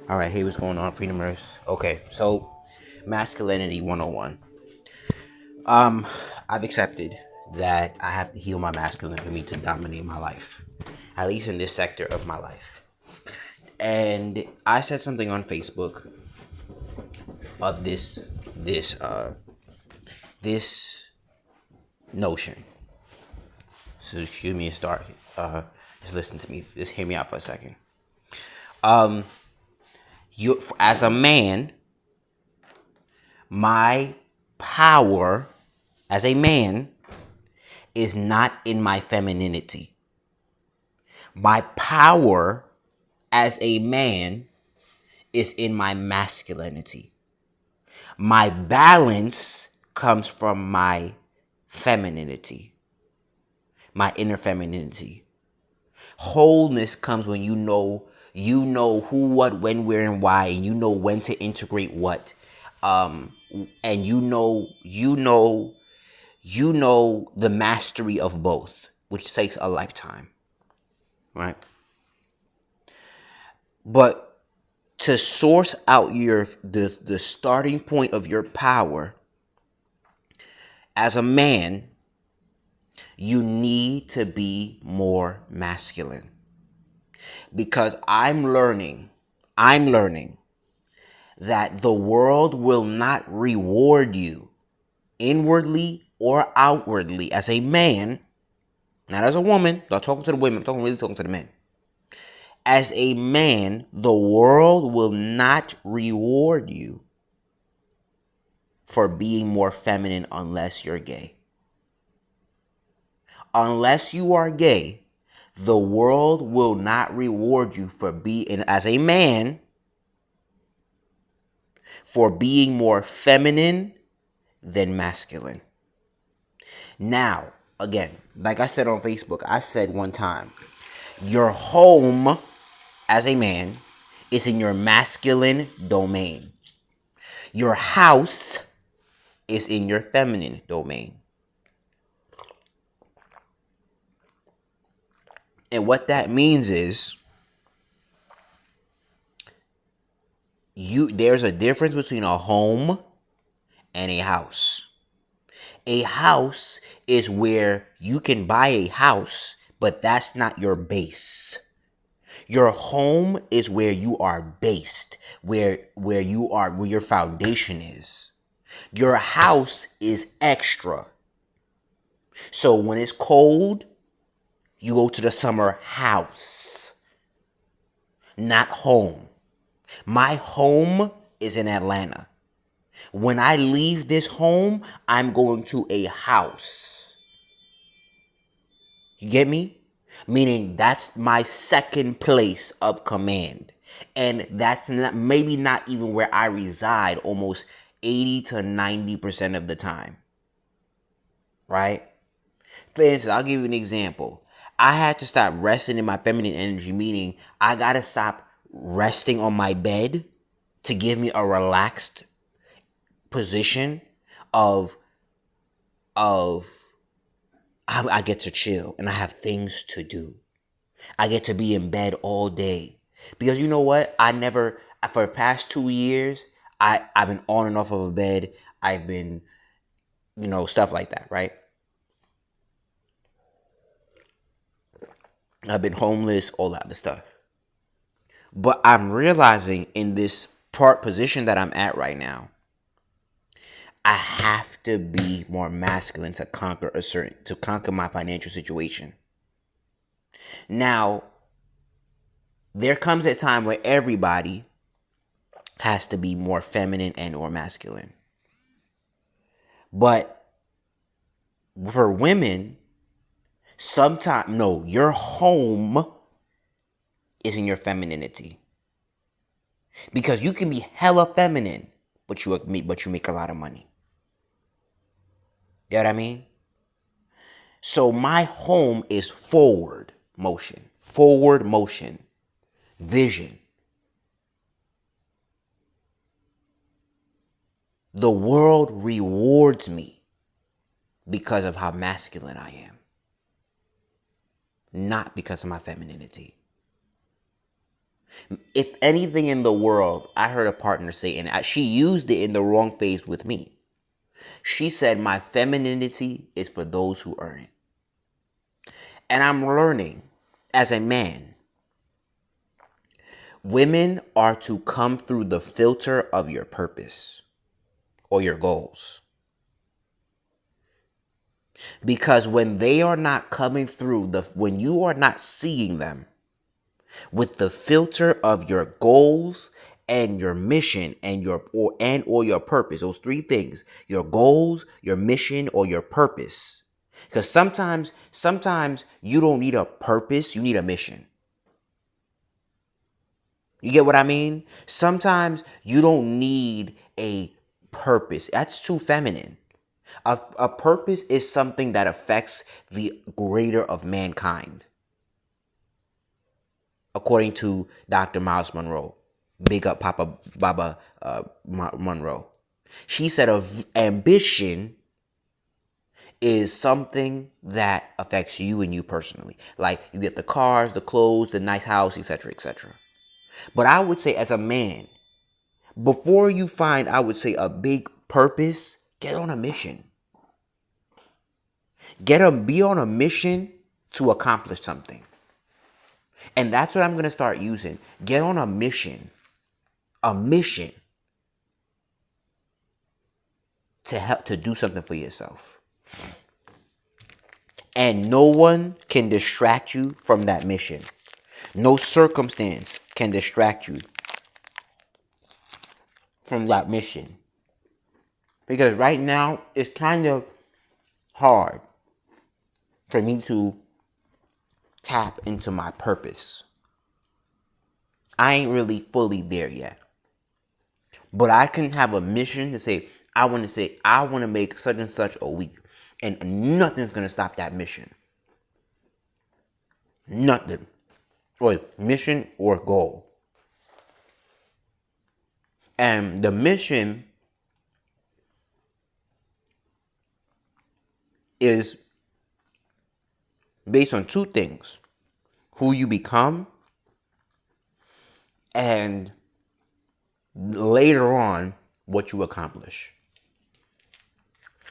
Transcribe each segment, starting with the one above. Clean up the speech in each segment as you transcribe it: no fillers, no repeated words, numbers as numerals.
All right, hey, what's going on, Freedomers? Okay, so masculinity 101. Um, I've accepted that I have to heal my masculine for me to dominate my life, at least in this sector of my life. And I said something on Facebook of this notion. So excuse me, start. Just listen to me. Just hear me out for a second. Um, you as a man, my power as a man is not in my femininity. My power as a man is in my masculinity. My balance comes from my femininity, my inner femininity. Wholeness comes when you know who, what, when, where, and why, and you know when to integrate what. And you know the mastery of both, which takes a lifetime, right? But to source out the starting point of your power as a man, you need to be more masculine. Because I'm learning that the world will not reward you inwardly or outwardly as a man, not as a woman. I'm not talking to the women, I'm talking to the men. As a man, the world will not reward you for being more feminine unless you're gay. Unless you are gay, the world will not reward you for being, as a man, for being more feminine than masculine. Now, again, like I said on Facebook, I said one time, your home as a man is in your masculine domain. Your house is in your feminine domain. And what that means is there's a difference between a home and a house. A house is where you can buy a house, but that's not your base. Your home is where you are based, where you are, where your foundation is. Your house is extra. So when it's cold, you go to the summer house, not home. My home is in Atlanta. When I leave this home, I'm going to a house. You get me? Meaning that's my second place of command. And that's not, maybe not even where I reside almost 80 to 90% of the time. Right? For instance, I'll give you an example. I had to stop resting in my feminine energy, meaning I gotta stop resting on my bed to give me a relaxed position of of I get to chill and I have things to do. I get to be in bed all day. Because you know what? For the past 2 years, I've been on and off of a bed. I've been, stuff like that, right? I've been homeless, all that other stuff. But I'm realizing in this part position that I'm at right now, I have to be more masculine to conquer my financial situation. Now, there comes a time where everybody has to be more feminine and or masculine. But for women, sometimes no, your home is in your femininity. Because you can be hella feminine, but you make a lot of money. You know what I mean? So my home is forward motion, vision. The world rewards me because of how masculine I am, not because of my femininity. If anything in the world, I heard a partner say, and she used it in the wrong phase with me. She said, my femininity is for those who earn it. And I'm learning as a man, women are to come through the filter of your purpose or your goals. Because when they are not coming through, when you are not seeing them with the filter of your goals and your mission and or your purpose, those three things, your goals, your mission, or your purpose. Because sometimes you don't need a purpose, you need a mission. You get what I mean? Sometimes you don't need a purpose. That's too feminine. A purpose is something that affects the greater of mankind, according to Dr. Miles Monroe. Big up Papa Baba Monroe. She said ambition is something that affects you and you personally. Like you get the cars, the clothes, the nice house, etc., etc. But I would say as a man, before you find, I would say, a big purpose, get on a mission. Be on a mission to accomplish something. And that's what I'm going to start using. Get on a mission. A mission to help to do something for yourself. And no one can distract you from that mission. No circumstance can distract you from that mission. Because right now, it's kind of hard for me to tap into my purpose. I ain't really fully there yet. But I can have a mission to say, I want to make such and such a week. And nothing's going to stop that mission. Nothing. Or mission or goal. And the mission is based on two things: who you become, and later on, what you accomplish.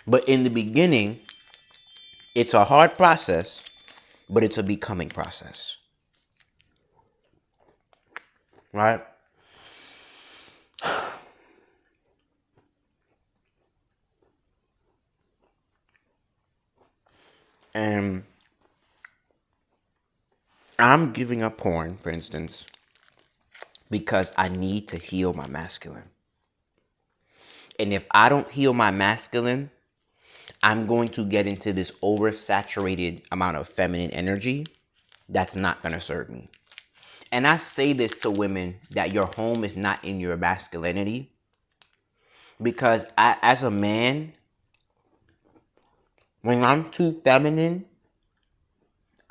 But in the beginning, it's a hard process, but it's a becoming process. Right? And I'm giving up porn, for instance, because I need to heal my masculine. And if I don't heal my masculine, I'm going to get into this oversaturated amount of feminine energy that's not going to serve me. And I say this to women, that your home is not in your masculinity. Because as a man, when I'm too feminine,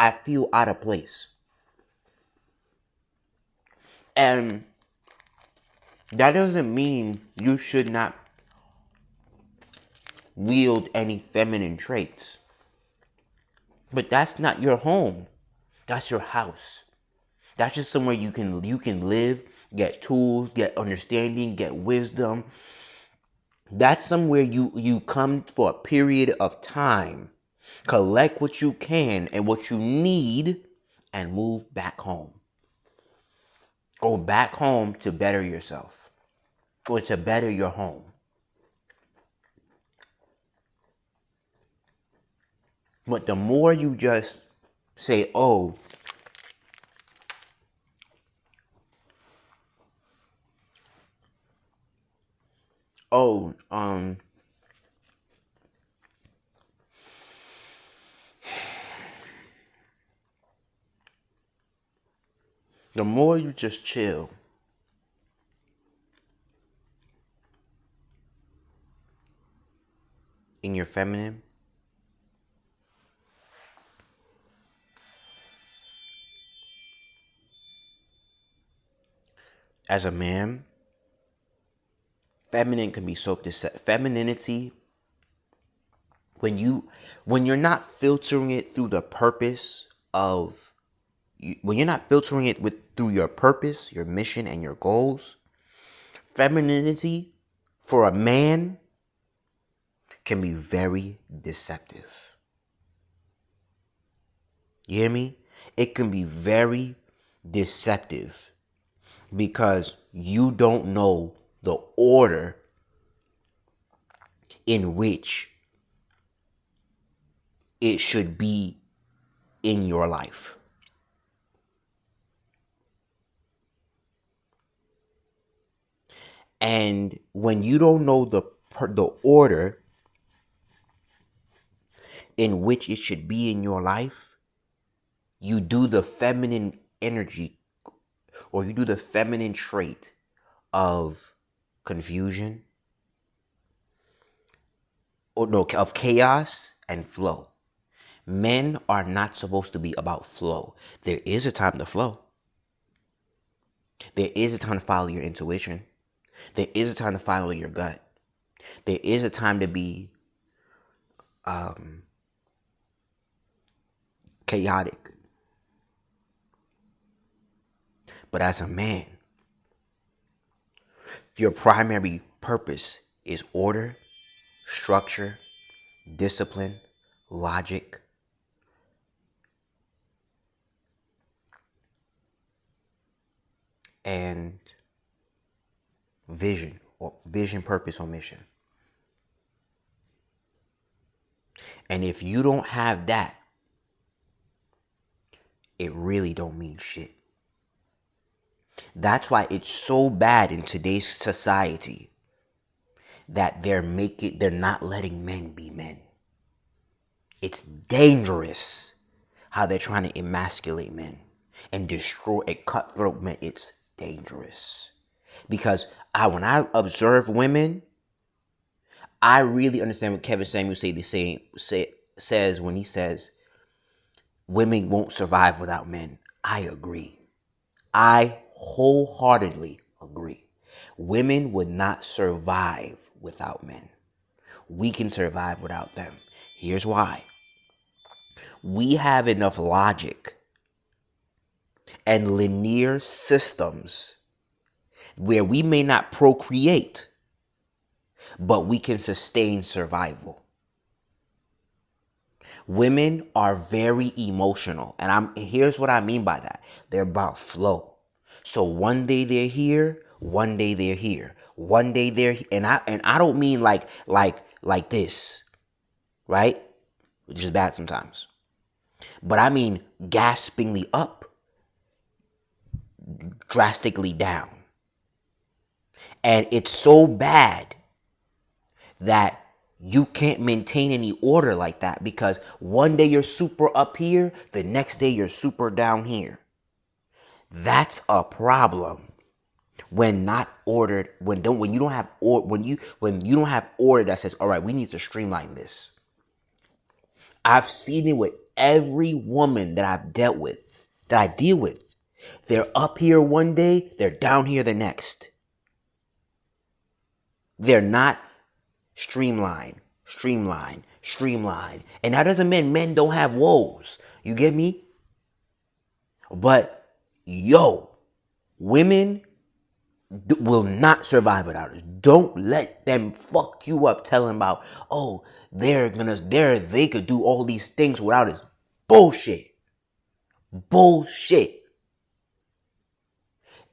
I feel out of place. And that doesn't mean you should not wield any feminine traits. But that's not your home. That's your house. That's just somewhere you can live, get tools, get understanding, get wisdom. That's somewhere you come for a period of time, collect what you can and what you need, and move back home. Go back home to better yourself, or to better your home. But the more you just say, oh, the more you just chill, in your feminine, as a man, feminine can be so femininity, when you're not filtering it through the purpose of when you're not filtering it through your purpose, your mission, and your goals, femininity for a man can be very deceptive. You hear me? It can be very deceptive because you don't know the order in which it should be in your life. And when you don't know the order in which it should be in your life, you do the feminine energy, or you do the feminine trait of confusion, or no, of chaos and flow. Men are not supposed to be about flow. There is a time to flow. There is a time to follow your intuition. There is a time to follow your gut. There is a time to be chaotic. But as a man, your primary purpose is order, structure, discipline, logic, and vision, purpose, or mission. And if you don't have that, it really don't mean shit. That's why it's so bad in today's society that they're not letting men be men. It's dangerous how they're trying to emasculate men and destroy and cutthroat men. It's dangerous. Because when I observe women, I really understand what Kevin Samuels says when he says women won't survive without men. I agree. I wholeheartedly agree. Women would not survive without men. We can survive without them. Here's why. We have enough logic and linear systems where we may not procreate, but we can sustain survival. Women are very emotional, and here's what I mean by that. They're about flow. So one day they're here, one day they're here, one day they're and I don't mean like this, right? Which is bad sometimes. But I mean gaspingly up, drastically down. And it's so bad that you can't maintain any order like that, because one day you're super up here, the next day you're super down here. That's a problem when not ordered. When you don't have order that says, all right, we need to streamline this. I've seen it with every woman that I deal with. They're up here one day, they're down here the next. They're not streamline. And that doesn't mean men don't have woes. You get me? But, women will not survive without us. Don't let them fuck you up telling about, oh, they could do all these things without us. Bullshit.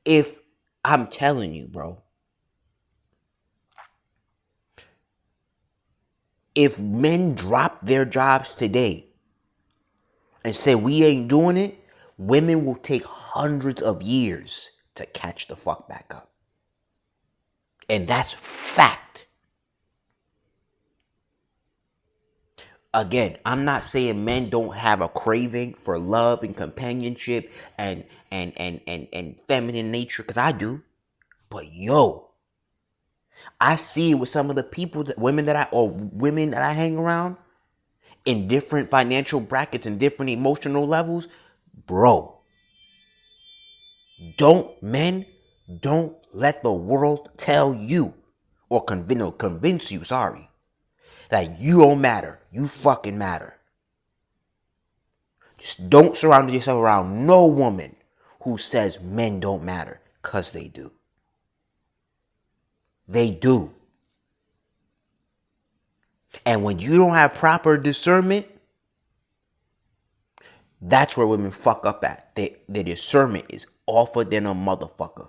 If I'm telling you, bro, if men drop their jobs today and say we ain't doing it, women will take hundreds of years to catch the fuck back up. And that's fact. Again, I'm not saying men don't have a craving for love and companionship and feminine nature, because I do. But I see with some of the women that I hang around in different financial brackets and different emotional levels, bro. Don't let the world tell you or convince you, that you don't matter. You fucking matter. Just don't surround yourself around no woman who says men don't matter, because they do. They do. And when you don't have proper discernment, that's where women fuck up at. Their discernment is offer than a motherfucker.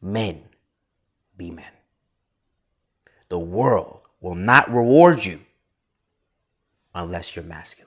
Men be men. The world will not reward you unless you're masculine.